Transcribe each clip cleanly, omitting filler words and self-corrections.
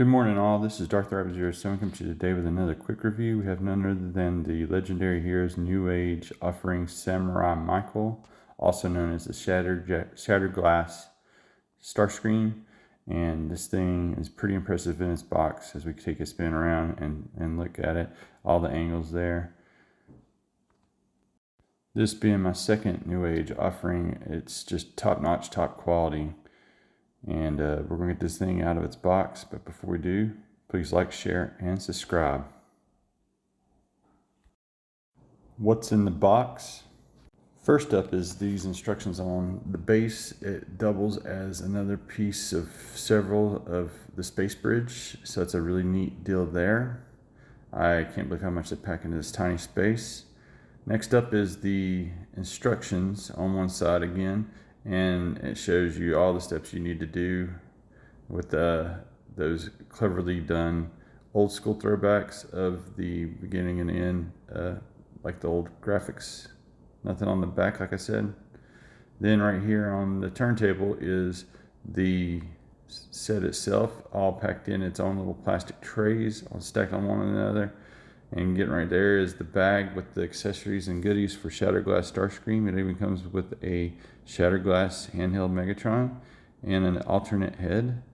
Good morning all, this is Darth07. Coming to you today with another quick review. We have none other than the legendary heroes Newage offering Samurai Michael, also known as the Shattered Glass Starscream. And this thing is pretty impressive in its box as we take a spin around and look at it, all the angles there. This being my second Newage offering, it's just top-notch, top quality. And we're going to get this thing out of its box, but before we do, please like, share, and subscribe. What's in the box? First up is these instructions on the base. It doubles as another piece of several of the space bridge, so it's a really neat deal there. I can't believe how much they pack into this tiny space. Next up is the instructions on one side again, and it shows you all the steps you need to do with those cleverly done old school throwbacks of the beginning and end, like the old graphics. Nothing on the back, like I said. Then right here on the turntable is the set itself, all packed in its own little plastic trays, all stacked on one another. And getting right there is the bag with the accessories and goodies for Shattered Glass Starscream. It even comes with a Shattered Glass handheld Megatron and an alternate head.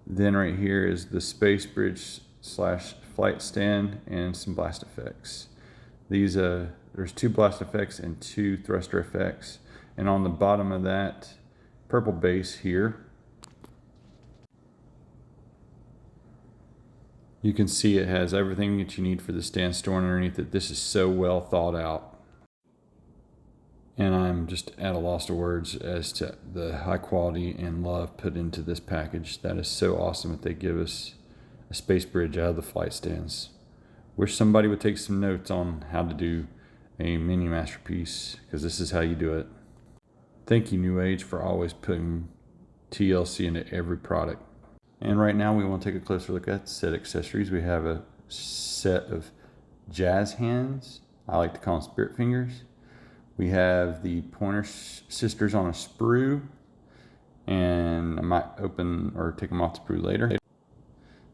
Then right here is the space bridge / flight stand and some blast effects. These there's 2 blast effects and 2 thruster effects. And on the bottom of that purple base here, you can see it has everything that you need for the stand stored underneath it. This is so well thought out. And I'm just at a loss of words as to the high quality and love put into this package. That is so awesome that they give us a space bridge out of the flight stands. Wish somebody would take some notes on how to do a mini masterpiece, because this is how you do it. Thank you, Newage, for always putting TLC into every product. And right now we want to take a closer look at set accessories. We have a set of jazz hands. I like to call them spirit fingers. We have the Pointer Sisters on a sprue, and I might open or take them off the sprue later.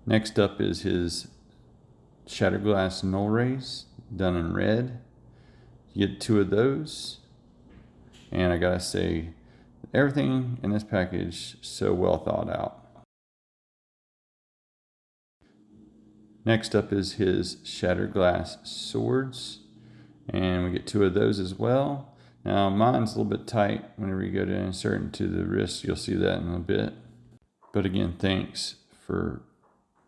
Next up is his Shattered Glass Null Rays, done in red. You get 2 of those, and I gotta say, everything in this package so well thought out. Next up is his Shattered Glass Swords, and we get 2 of those as well. Now mine's a little bit tight whenever you go to insert into the wrist. You'll see that in a bit. But again, thanks for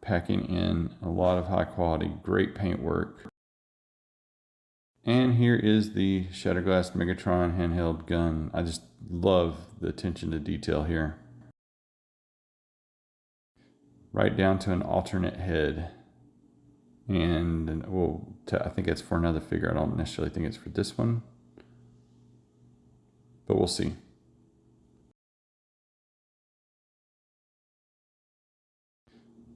packing in a lot of high quality, great paint work. And here is the Shattered Glass Megatron handheld gun. I just love the attention to detail here. Right down to an alternate head. And I think it's for another figure. I don't necessarily think it's for this one, but we'll see.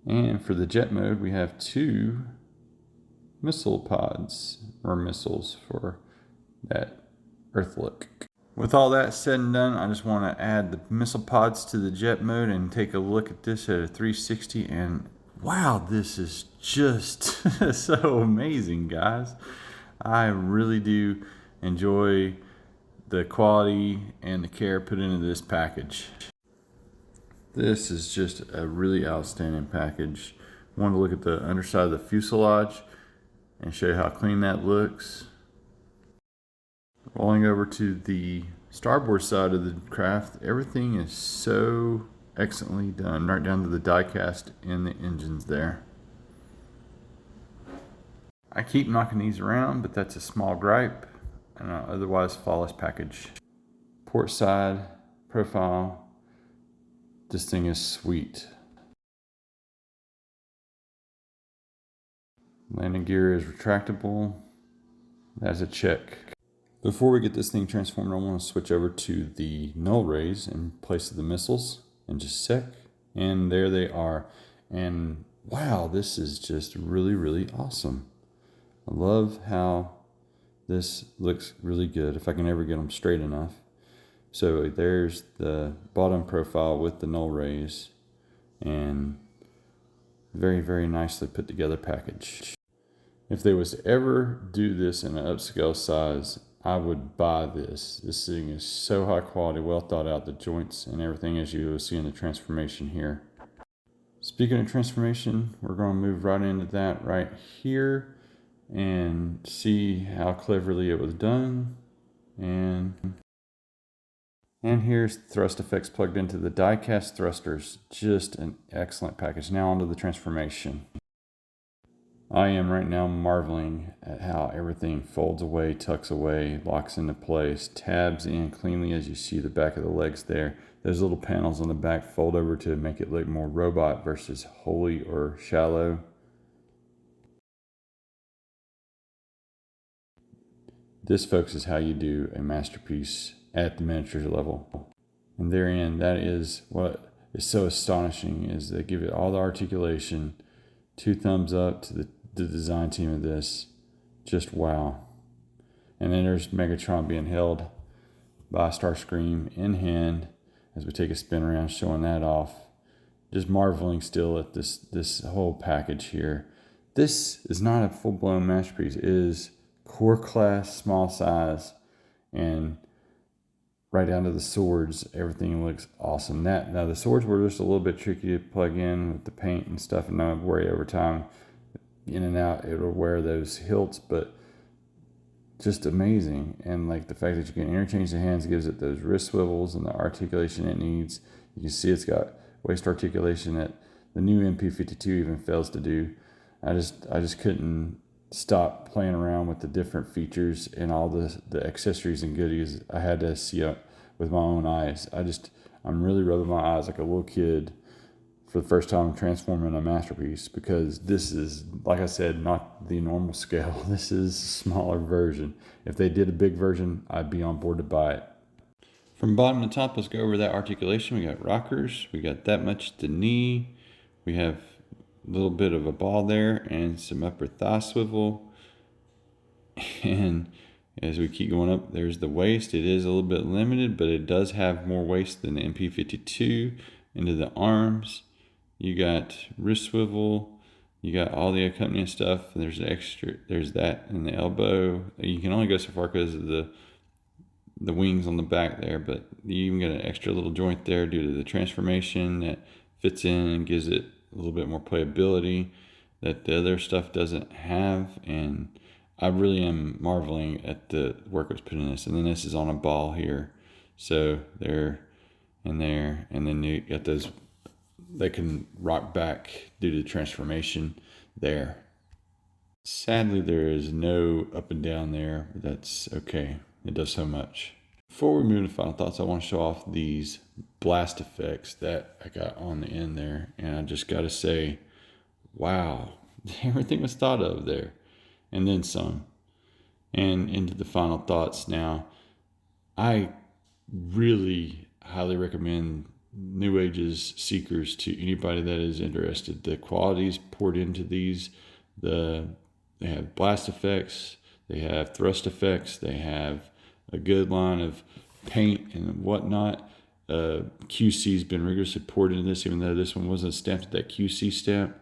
And for the jet mode, we have 2 missile pods, or missiles, for that Earth look. With all that said and done, I just want to add the missile pods to the jet mode and take a look at this at a 360, and wow, this is just so amazing, guys. I really do enjoy the quality and the care put into this package. This is just a really outstanding package. I wanted to look at the underside of the fuselage and show you how clean that looks. Rolling over to the starboard side of the craft, everything is so excellently done, right down to the die cast in the engines there. I keep knocking these around, but that's a small gripe, and otherwise flawless package. Port side profile, this thing is sweet. Landing gear is retractable. That's a check. Before we get this thing transformed, I want to switch over to the null rays in place of the missiles in just a sec. And there they are. And wow, this is just really, really awesome. I love how this looks really good, if I can ever get them straight enough. So there's the bottom profile with the null rays, and Very, very nicely put together package. If they was to ever do this in an upscale size, I would buy this. This thing is so high quality, well thought out, the joints and everything, as you will see in the transformation here. Speaking of transformation, we're going to move right into that right here and see how cleverly it was done. And here's thrust effects plugged into the die-cast thrusters. Just an excellent package. Now onto the transformation. I am right now marveling at how everything folds away, tucks away, locks into place, tabs in cleanly as you see the back of the legs there. Those little panels on the back fold over to make it look more robot versus holy or shallow. This, folks, is how you do a masterpiece at the miniatures level. And therein, that is what is so astonishing, is they give it all the articulation. 2 thumbs up to the design team of this. Just wow. And then there's Megatron being held by Starscream in hand as we take a spin around, showing that off. Just marveling still at this whole package here. This is not a full-blown masterpiece. It is core class, small size, and right down to the swords, everything looks awesome. Now the swords were just a little bit tricky to plug in with the paint and stuff, and I worry over time, in and out, it'll wear those hilts, but just amazing. And like the fact that you can interchange the hands gives it those wrist swivels and the articulation it needs. You can see it's got waist articulation that the new MP52 even fails to do. I just couldn't stop playing around with the different features and all the accessories and goodies. I had to see it with my own eyes. I'm really rubbing my eyes like a little kid for the first time transforming a masterpiece, because this is, like I said, not the normal scale. This is a smaller version. If they did a big version, I'd be on board to buy it. From bottom to top, let's go over that articulation. We got rockers. We got that much at the knee. We have a little bit of a ball there and some upper thigh swivel. And as we keep going up, there's the waist. It is a little bit limited, but it does have more waist than the MP52. Into the arms, you got wrist swivel. You got all the accompanying stuff. There's extra. There's that in the elbow. You can only go so far because of the wings on the back there, but you even got an extra little joint there due to the transformation that fits in and gives it a little bit more playability that the other stuff doesn't have. And I really am marveling at the work that's put in this. And then this is on a ball here, so there and there, and then you got those, they can rock back due to the transformation there. Sadly, there is no up and down there, but that's okay. It does so much. Before we move to final thoughts, I want to show off these blast effects that I got on the end there. And I just got to say, wow, everything was thought of there. And then some. And into the final thoughts now. I really highly recommend Newage's Seekers to anybody that is interested. The qualities poured into these, they have blast effects, they have thrust effects, they have a good line of paint and whatnot. QC's been rigorously poured into this, even though this one wasn't stamped with that QC stamp.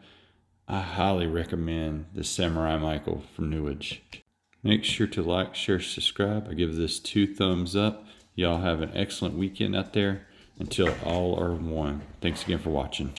I highly recommend the Samurai Michael from Newage. Make sure to like, share, subscribe. I give this 2 thumbs up. Y'all have an excellent weekend out there. Until all are one. Thanks again for watching.